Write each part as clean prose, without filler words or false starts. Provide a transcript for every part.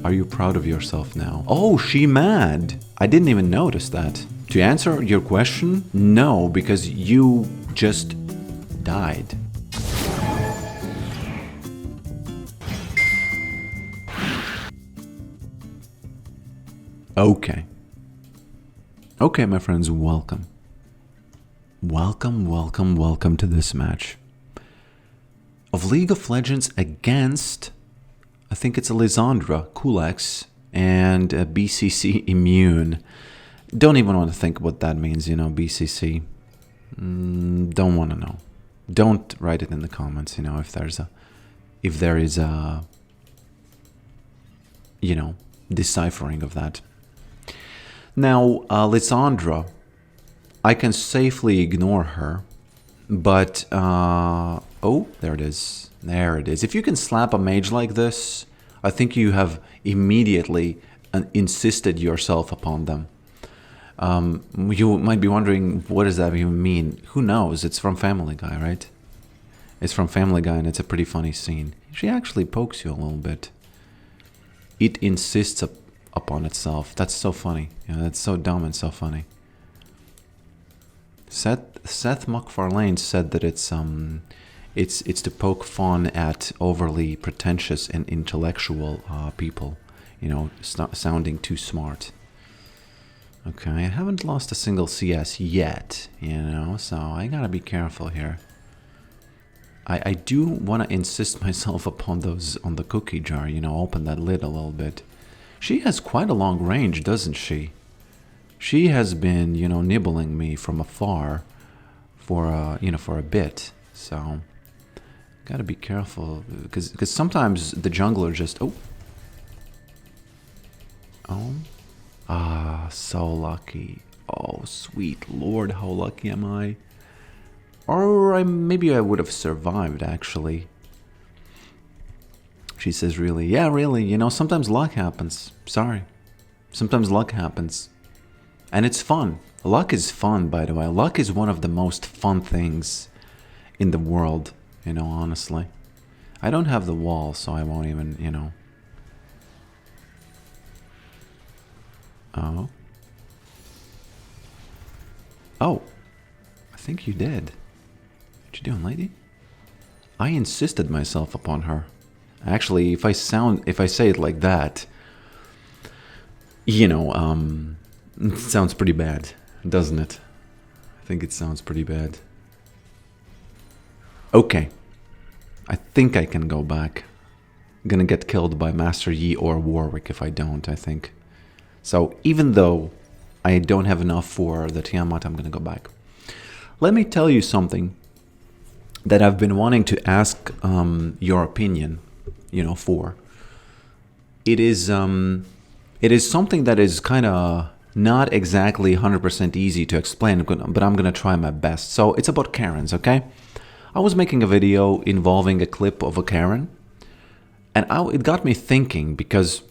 Are you proud of yourself now? Oh, she mad. I didn't even notice that. To answer your question, no, because you just died. Okay. Okay, my friends, welcome. Welcome, welcome, welcome to this match of League of Legends against, I think it's a Lissandra, Kulex, and a BCC Immune. Don't even want to think what that means, you know, BCC. Don't want to know. Don't write it in the comments, you know, if there is a, you know, deciphering of that. Now, Lissandra, I can safely ignore her, but, oh, there it is. There it is. If you can slap a mage like this, I think you have immediately insisted yourself upon them. You might be wondering, what does that even mean? Who knows? It's from Family Guy, right? It's from Family Guy, and it's a pretty funny scene. She actually pokes you a little bit. It insists upon itself. That's so funny. Yeah, that's so dumb and so funny. Seth MacFarlane said that it's to poke fun at overly pretentious and intellectual people, you know, sounding too smart. Okay, I haven't lost a single CS yet, you know, so I gotta be careful here. I do want to insist myself upon those on the cookie jar, you know, open that lid a little bit. She has quite a long range, doesn't she? She has been, you know, nibbling me from afar for, you know, for a bit. So, gotta be careful, because sometimes the jungler just, so lucky. Oh, sweet Lord, how lucky am I? Or maybe I would have survived, actually. She says, really? Yeah, really, you know, sometimes luck happens. Sorry. Sometimes luck happens. And it's fun. Luck is fun, by the way. Luck is one of the most fun things in the world, you know, honestly. I don't have the wall, so I won't even, you know. Oh. Oh. I think you did. What you doing, lady? I insisted myself upon her. Actually, if I say it like that, you know, it sounds pretty bad, doesn't it? I think it sounds pretty bad. Okay. I think I can go back. I'm gonna get killed by Master Yi or Warwick if I don't, I think. So even though I don't have enough for the Tiamat, I'm gonna go back. Let me tell you something that I've been wanting to ask your opinion, you know, for. It is something that is kind of not exactly 100% easy to explain, but I'm gonna try my best. So it's about Karens, okay? I was making a video involving a clip of a Karen, and it got me thinking, because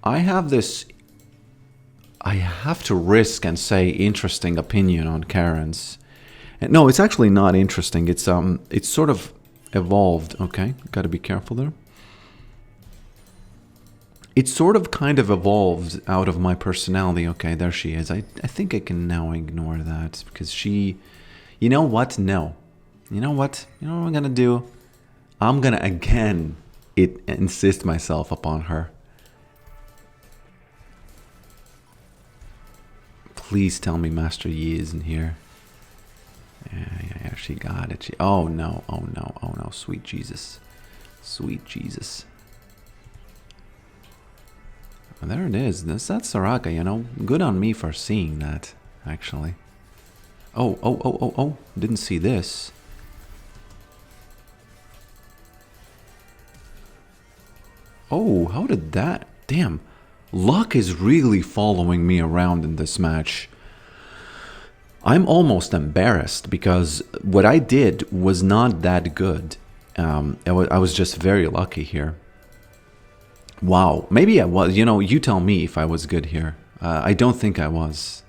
I have to risk and say interesting opinion on Karens. And no, it's actually not interesting. It's sort of evolved, okay? Got to be careful there. It sort of kind of evolved out of my personality. Okay, there she is. I think I can now ignore that, because she... You know what? No. You know what? You know what I'm going to do? I'm going to, again, insist myself upon her. Please tell me Master Yi isn't here. Yeah, she got it. Oh no, oh no, oh no, sweet Jesus. Sweet Jesus. Oh, there it is. That's Soraka, you know. Good on me for seeing that, actually. Oh, didn't see this. Oh, how did that... Damn. Luck is really following me around in this match. I'm almost embarrassed, because what I did was not that good. I was just very lucky here. Wow. Maybe I was. You know, you tell me if I was good here. I don't think I was.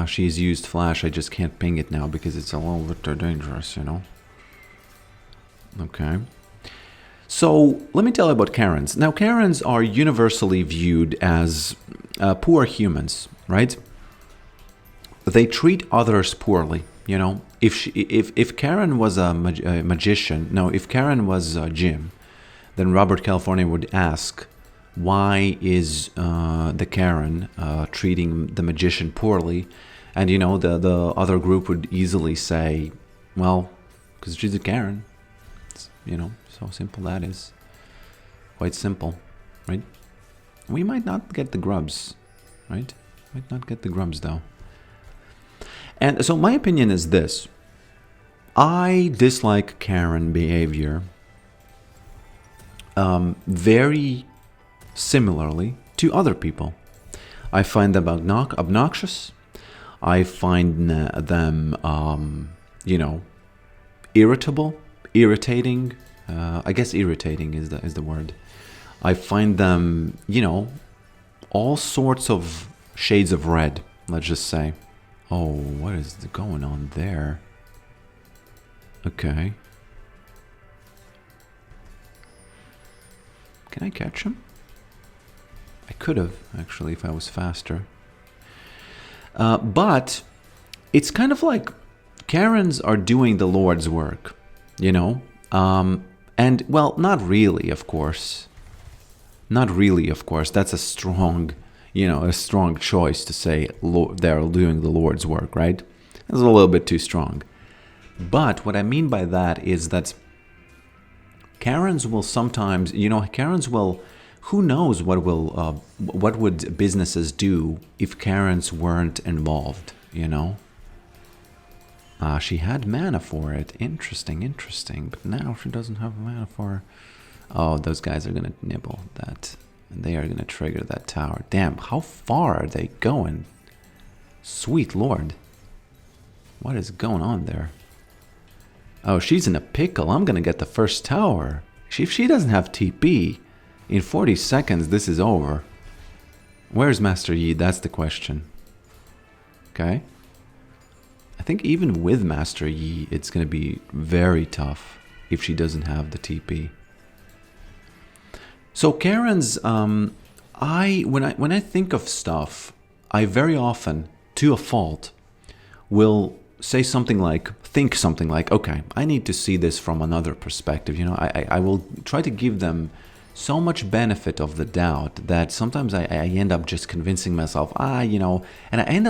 She's used flash. I just can't ping it now because it's a little bit dangerous, you know. Okay. So let me tell you about Karens. Now, Karens are universally viewed as poor humans, right? They treat others poorly. You know, if Karen was a magician, no, if Karen was Jim, then Robert California would ask, why is the Karen treating the magician poorly? And, you know, the other group would easily say, well, because she's a Karen. It's, you know, so simple that is. Quite simple, right? We might not get the grubs, right? Might not get the grubs, though. And so my opinion is this. I dislike Karen behavior very similarly to other people. I find them obnoxious. I find them, you know, irritable, irritating. I guess irritating is the word. I find them, you know, all sorts of shades of red, let's just say. Oh, what is going on there? Okay. Can I catch him? I could have, actually, if I was faster. But it's kind of like Karens are doing the Lord's work, you know? And, well, not really, of course. Not really, of course. That's a strong, you know, a strong choice to say they're doing the Lord's work, right? That's a little bit too strong. But what I mean by that is that Karens will sometimes, you know, Karens will, who knows what would businesses do if Karens weren't involved, you know? She had mana for it. Interesting. But now she doesn't have mana for... Oh, those guys are going to nibble that. And they are going to trigger that tower. Damn, how far are they going? Sweet Lord. What is going on there? Oh, she's in a pickle. I'm going to get the first tower. If she doesn't have TP, in 40 seconds, this is over. Where's Master Yi? That's the question. Okay. I think even with Master Yi, it's going to be very tough if she doesn't have the TP. So Karens, when I think of stuff, I very often, to a fault, will say something like, think something like, okay, I need to see this from another perspective. You know, I will try to give them so much benefit of the doubt that sometimes I end up just convincing myself, you know, and I end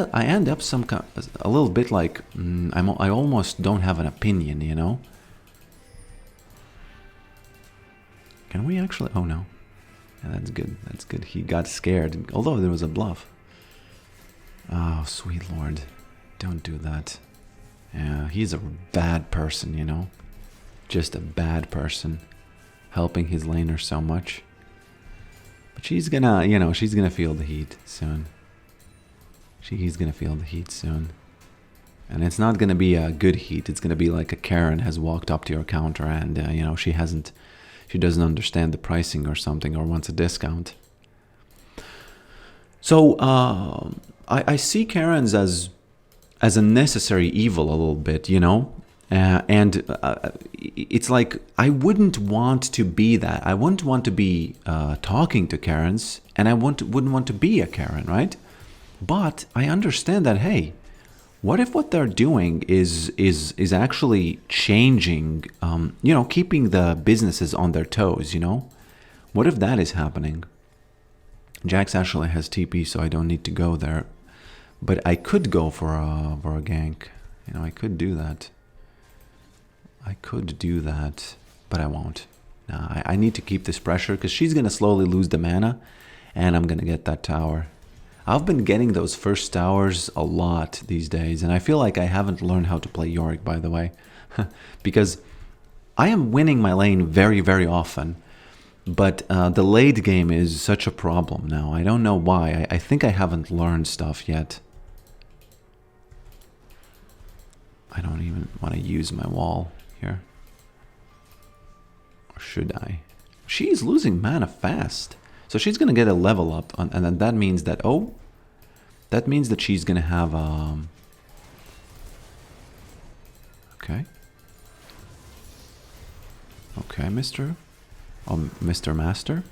up a little bit like I almost don't have an opinion, you know. Can we actually? Oh no, yeah, that's good. That's good. He got scared, although there was a bluff. Oh, sweet Lord, don't do that. Yeah, he's a bad person, you know, just a bad person. Helping his laner so much. But she's gonna, you know, she's gonna feel the heat soon. He's gonna feel the heat soon. And it's not gonna be a good heat. It's gonna be like a Karen has walked up to your counter and, you know, she doesn't understand the pricing or something or wants a discount. So, I see Karens as a necessary evil a little bit, you know? And it's like I wouldn't want to be that. I wouldn't want to be talking to Karens, and I wouldn't want to be a Karen, right? But I understand that, hey, what if what they're doing is actually changing, you know, keeping the businesses on their toes, you know? What if that is happening? Jax actually has TP, so I don't need to go there. But I could go for a gank. You know, I could do that. But I won't. I need to keep this pressure because she's going to slowly lose the mana and I'm going to get that tower. I've been getting those first towers a lot these days and I feel like I haven't learned how to play Yorick, by the way. Because I am winning my lane very, very often. But the late game is such a problem now. I don't know why. I think I haven't learned stuff yet. I don't even want to use my wall here. Or should I? She's losing mana fast. So she's going to get a level up. And then that means that, that means that she's going to have... Okay. Okay, mister. Mr. Master?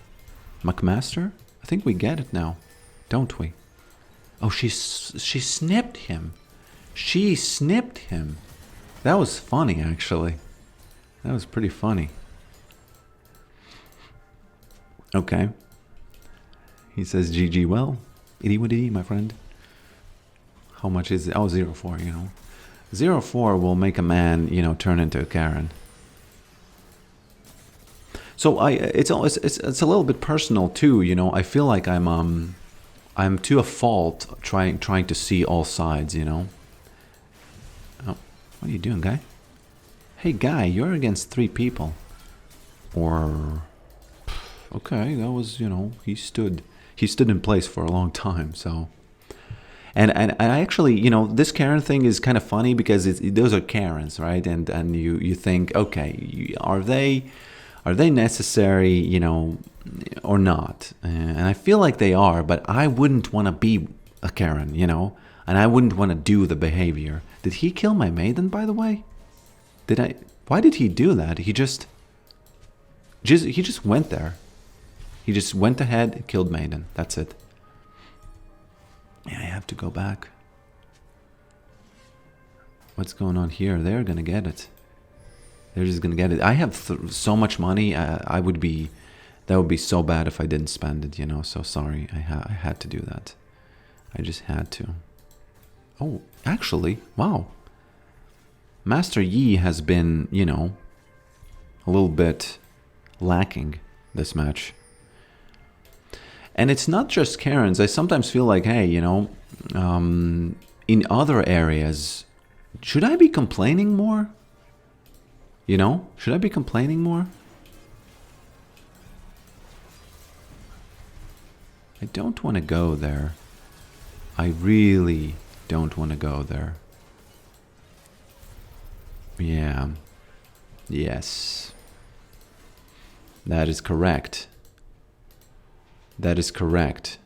McMaster? I think we get it now, don't we? Oh, she snipped him. She snipped him. That was funny, actually. That was pretty funny. Okay. He says, GG, well, itty witty, my friend. How much is it? Oh, 0.4, you know. 0.4 will make a man, you know, turn into a Karen. So it's a little bit personal too, you know. I feel like I'm to a fault trying to see all sides, you know. Oh, what are you doing, guy? Hey, guy, you're against 3 people. Or okay, that was, you know, he stood in place for a long time, so. And I actually, you know, this Karen thing is kind of funny because those are Karens, right? And you think, okay, are they necessary, you know, or not? And I feel like they are, but I wouldn't want to be a Karen, you know, and I wouldn't want to do the behavior. Did he kill my maiden, by the way? Why did he do that? He just went there. He just went ahead and killed maiden. That's it. Yeah, I have to go back. What's going on here? They're gonna get it. They're just gonna get it. I have so much money. That would be so bad if I didn't spend it, you know. So sorry. I had to do that. I just had to. Oh, actually, wow. Master Yi has been, you know, a little bit lacking this match. And it's not just Karens. I sometimes feel like, hey, you know, in other areas, should I be complaining more? You know, should I be complaining more? I don't want to go there. I really don't want to go there. Yeah. Yes. That is correct. That is correct.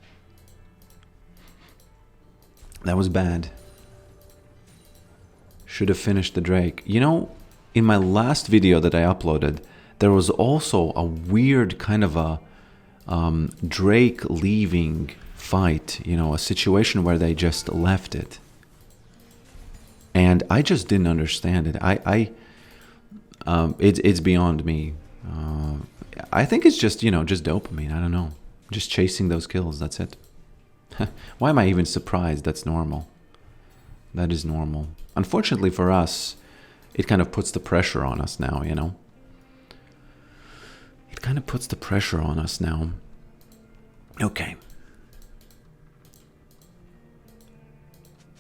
That was bad. Should have finished the Drake. You know, in my last video that I uploaded, there was also a weird kind of a Drake leaving fight. You know, a situation where they just left it. And I just didn't understand it. It's beyond me. I think it's just, you know, just dopamine. I don't know. Just chasing those kills, that's it. Why am I even surprised? That's normal. That is normal. Unfortunately for us, it kind of puts the pressure on us now, you know? It kind of puts the pressure on us now. Okay.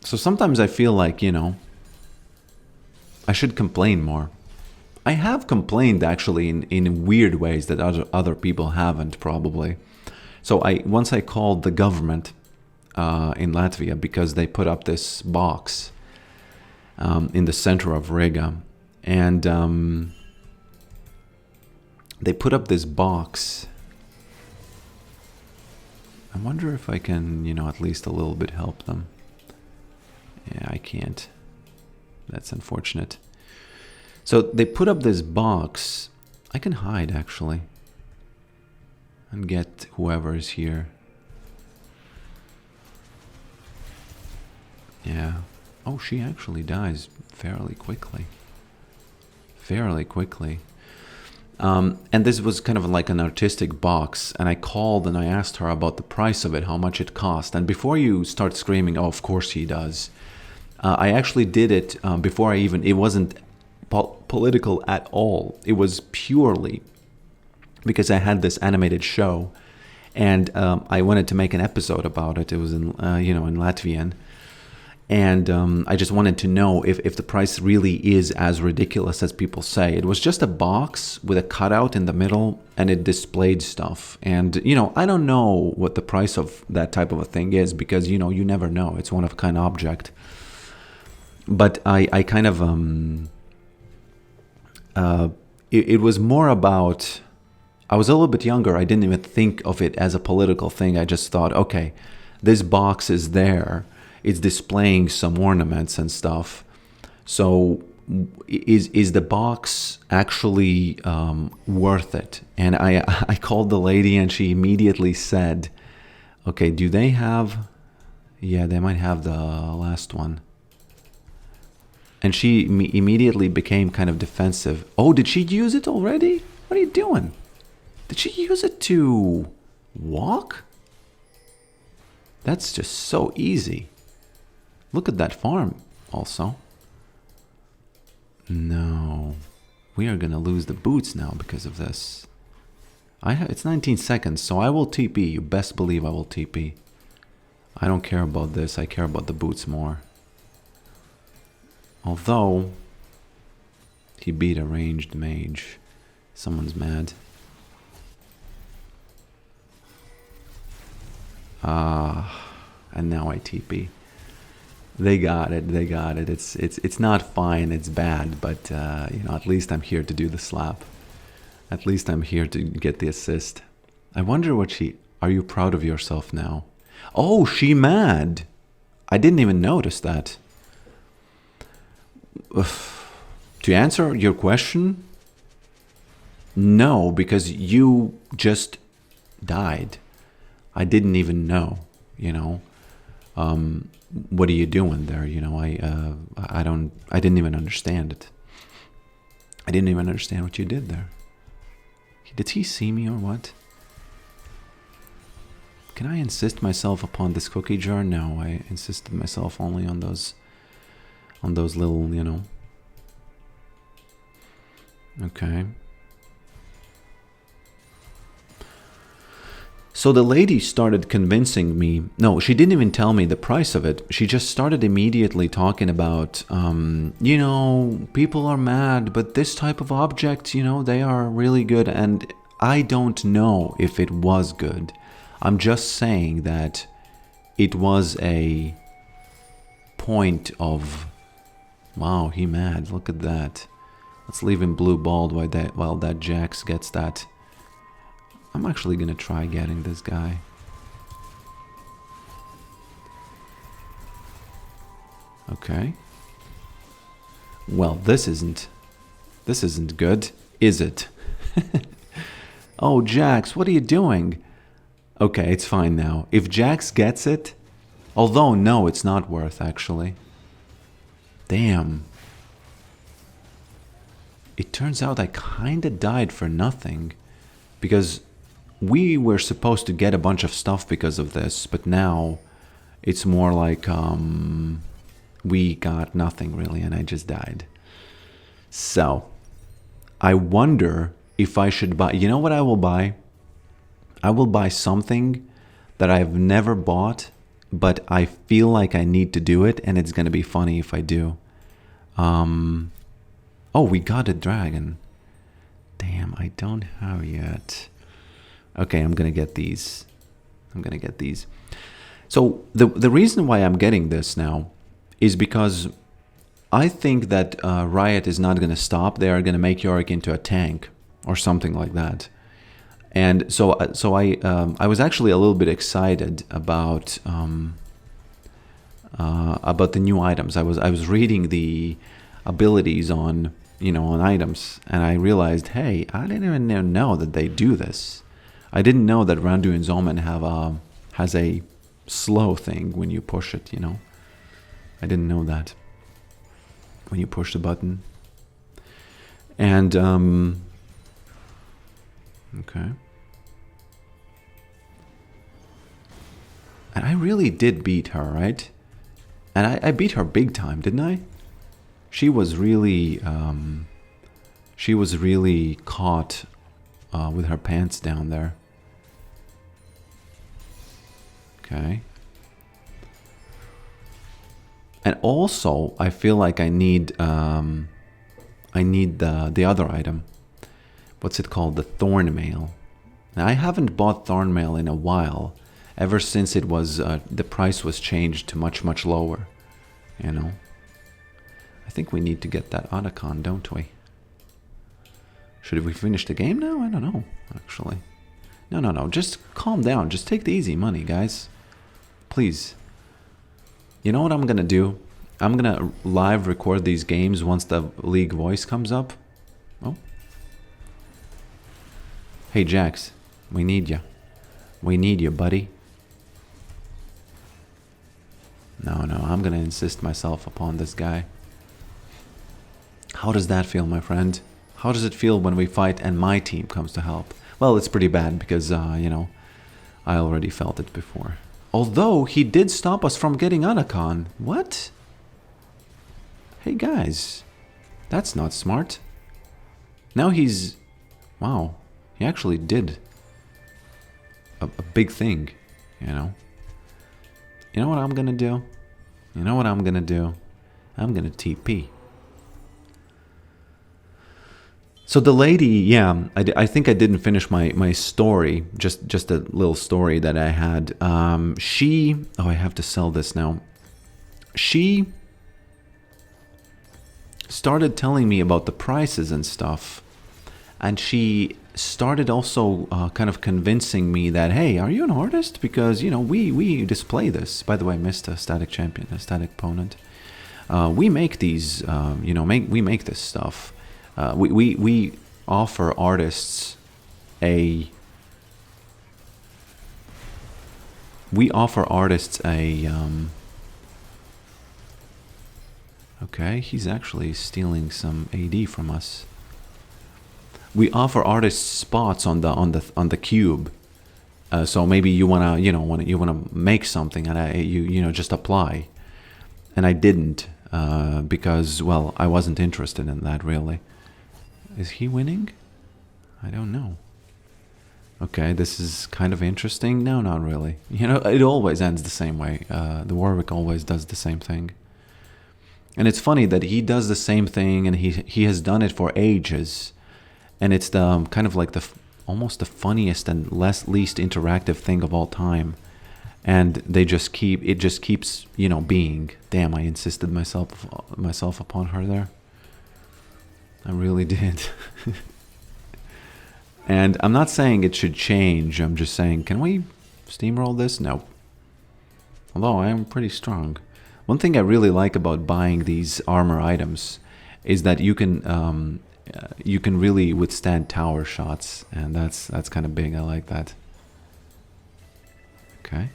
So sometimes I feel like, you know, I should complain more. I have complained actually in weird ways that other people haven't probably. So once I called the government in Latvia because they put up this box in the center of Riga, and they put up this box. I wonder if I can, you know, at least a little bit help them. Yeah, I can't. That's unfortunate. So they put up this box. I can hide actually. And get whoever is here. Yeah. Oh, she actually dies fairly quickly. Fairly quickly. And this was kind of like an artistic box. And I called and I asked her about the price of it, how much it cost. And before you start screaming, oh, of course he does. I actually did it before it wasn't political at all. It was purely because I had this animated show, and I wanted to make an episode about it. It was in in Latvian, and I just wanted to know if the price really is as ridiculous as people say. It was just a box with a cutout in the middle, and it displayed stuff. And you know, I don't know what the price of that type of a thing is because you know you never know. It's one of a kind object. But I kind of it was more about. I was a little bit younger. I didn't even think of it as a political thing. I just thought, okay, this box is there. It's displaying some ornaments and stuff. So is the box actually worth it? And I called the lady and she immediately said, okay, do they have, yeah, they might have the last one. And she immediately became kind of defensive. Oh, did she use it already? What are you doing? Did she use it to walk? That's just so easy. Look at that farm also. No. We are going to lose the boots now because of this. It's 19 seconds, so I will TP. You best believe I will TP. I don't care about this. I care about the boots more. Although, he beat a ranged mage. Someone's mad. And now I TP. They got it. They got it. It's not fine. It's bad. But you know, at least I'm here to do the slap. At least I'm here to get the assist. I wonder what she. Are you proud of yourself now? Oh, she mad. I didn't even notice that. To answer your question, no, because you just died. I didn't even know, you know. What are you doing there? You know, I didn't even understand it. I didn't even understand what you did there. Did he see me or what? Can I insist myself upon this cookie jar? No, I insisted myself only on those little, you know. Okay. So the lady started convincing me. No, she didn't even tell me the price of it. She just started immediately talking about, you know, people are mad, but this type of object, you know, they are really good. And I don't know if it was good. I'm just saying that it was a point of, wow, he mad. Look at that. Let's leave him blue balled while that Jax gets that. I'm actually gonna try getting this guy. Okay. Well, this isn't good, is it? Oh, Jax, what are you doing? Okay, it's fine now. If Jax gets it, although no, it's not worth actually. Damn. It turns out I kinda died for nothing because we were supposed to get a bunch of stuff because of this, but now it's more like we got nothing really and I just died. So, I wonder if I should buy... You know what I will buy? I will buy something that I've never bought, but I feel like I need to do it and it's going to be funny if I do. Oh, we got a dragon. Damn, I don't have yet... Okay, I'm gonna get these. So the reason why I'm getting this now is because I think that Riot is not gonna stop. They are gonna make Yorick into a tank or something like that. And so I was actually a little bit excited about the new items. I was reading the abilities on, you know, on items, and I realized, hey, I didn't even know that they do this. I didn't know that Randuin's Omen has a slow thing when you push it, you know. I didn't know that. When you push the button. And, okay. And I really did beat her, right? And I beat her big time, didn't I? She was really caught with her pants down there. Okay. And also, I feel like I need the other item. What's it called? The Thorn Mail. Now, I haven't bought Thorn Mail in a while, ever since it was the price was changed to much lower. You know. I think we need to get that Otacon, don't we? Should we finish the game now? I don't know, actually. No. Just calm down. Just take the easy money, guys. Please. You know what I'm gonna do? I'm gonna live record these games once the League voice comes up. Oh. Hey, Jax. We need you. We need you, buddy. No, I'm gonna insist myself upon this guy. How does that feel, my friend? How does it feel when we fight and my team comes to help? Well, it's pretty bad because, you know, I already felt it before. Although, he did stop us from getting Anacon. What? Hey, guys. That's not smart. Now he's... Wow. He actually did a big thing, you know? You know what I'm gonna do? You know what I'm gonna do? I'm gonna TP. So the lady, yeah, I think I didn't finish my story, just a little story that I had. She, oh, I have to sell this now. She started telling me about the prices and stuff. And she started also kind of convincing me that, hey, are you an artist? Because, you know, we display this. By the way, I missed a static champion, a static opponent. We make these, you know, we make this stuff. We offer artists a... We offer artists a... Okay, he's actually stealing some AD from us. We offer artists spots on the cube, so maybe you wanna make something and you know just apply, and I didn't because well I wasn't interested in that really. Is he winning? I don't know. Okay, this is kind of interesting. No, not really. You know, it always ends the same way. The Warwick always does the same thing, and it's funny that he does the same thing and he has done it for ages. And it's the kind of like almost the funniest and least interactive thing of all time, and it just keeps you know being. Damn, I insisted myself upon her there. I really did. And I'm not saying it should change. I'm just saying, can we steamroll this? No. Although I am pretty strong. One thing I really like about buying these armor items is that you can really withstand tower shots, and that's kind of big. I like that. Okay.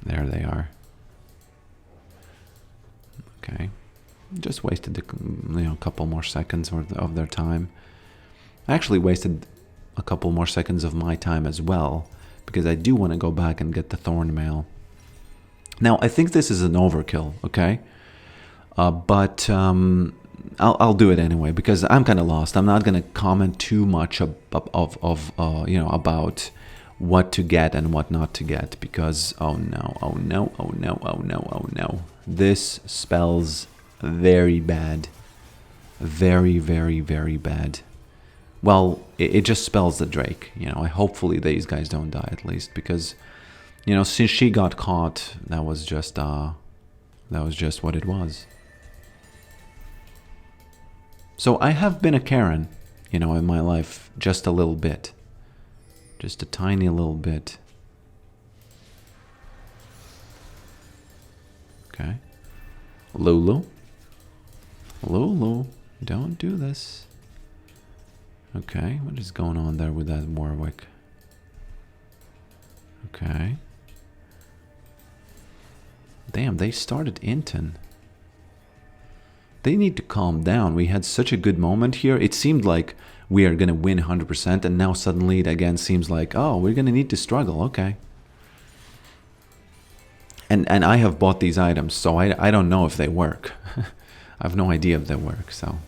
There they are. Okay. Just wasted a couple more seconds of their time. I actually wasted a couple more seconds of my time as well, because I do want to go back and get the thorn mail. Now, I think this is an overkill, okay? But I'll do it anyway because I'm kind of lost. I'm not going to comment too much you know, about what to get and what not to get because oh no, this spells very bad, very bad. Well, it just spells the Drake. You know, hopefully these guys don't die at least because you know since she got caught, that was just what it was. So I have been a Karen, you know, in my life, just a little bit. Just a tiny little bit. Okay. Lulu, don't do this. Okay, what is going on there with that Warwick? Okay. Damn, they started Inton. They need to calm down. We had such a good moment here. It seemed like we are going to win 100%, and now suddenly it again seems like, oh, we're going to need to struggle. Okay. And I have bought these items, so I don't know if they work. I have no idea if they work, so.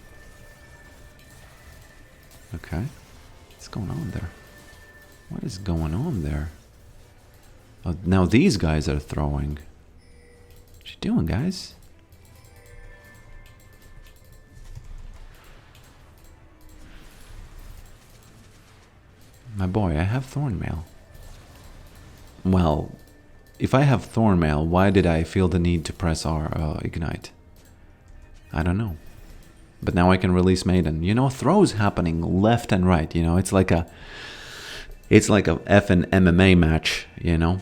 Okay. What's going on there? What is going on there? Oh, now these guys are throwing. What you doing, guys? My boy, I have Thornmail. Well, if I have Thornmail, why did I feel the need to press R Ignite? I don't know. But now I can release Maiden. You know, throws happening left and right, you know. It's like a effing MMA match, you know.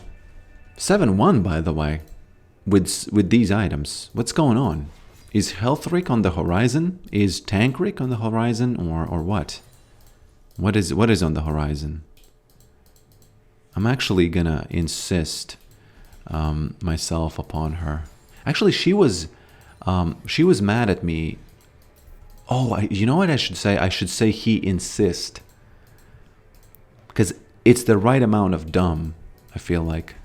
7-1, by the way. with these items. What's going on? Is Healthrick on the horizon? Is Tankrick on the horizon, or what? What is on the horizon? I'm actually gonna insist myself upon her. Actually, she was mad at me. Oh, you know what I should say? I should say he insist, because it's the right amount of dumb. I feel like.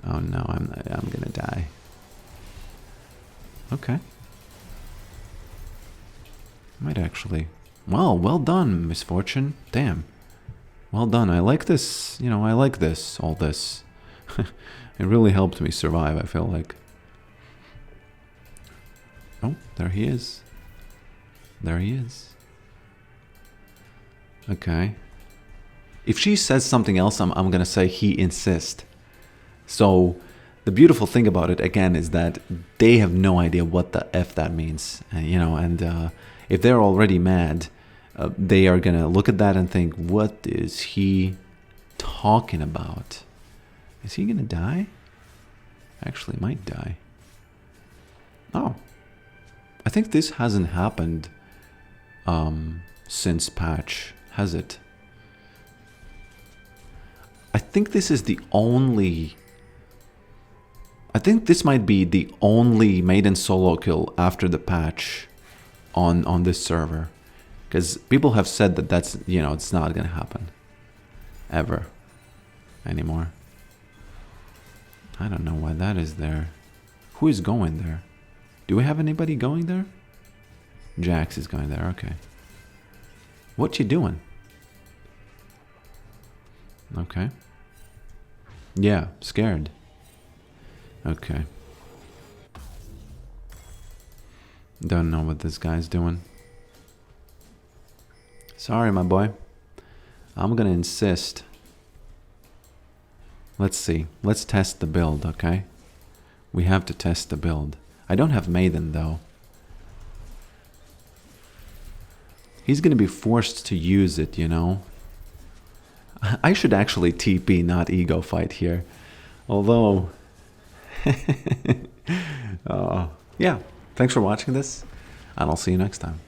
Oh no, I'm gonna die. Okay. Might actually. Well done, Misfortune. Damn. Well done. I like this. You know, I like this. All this. It really helped me survive, I feel like. Oh, there he is. There he is. Okay. If she says something else, I'm gonna say he insist. So the beautiful thing about it, again, is that they have no idea what the F that means. You know, and if they're already mad, they are gonna look at that and think, what is he talking about? Is he gonna die? Actually, might die. Oh. I think this hasn't happened since patch, has it? I think this is the only... I think this might be the only maiden solo kill after the patch on this server. Because people have said that that's, you know, it's not going to happen. Ever. Anymore. I don't know why that is there. Who is going there? Do we have anybody going there? Jax is going there, okay. What you doing? Okay. Yeah, scared. Okay. Don't know what this guy's doing. Sorry, my boy. I'm gonna insist. Let's see. Let's test the build, okay? We have to test the build. I don't have Maiden, though. He's gonna be forced to use it, you know? I should actually TP, not ego fight here. Although... yeah, thanks for watching this, and I'll see you next time.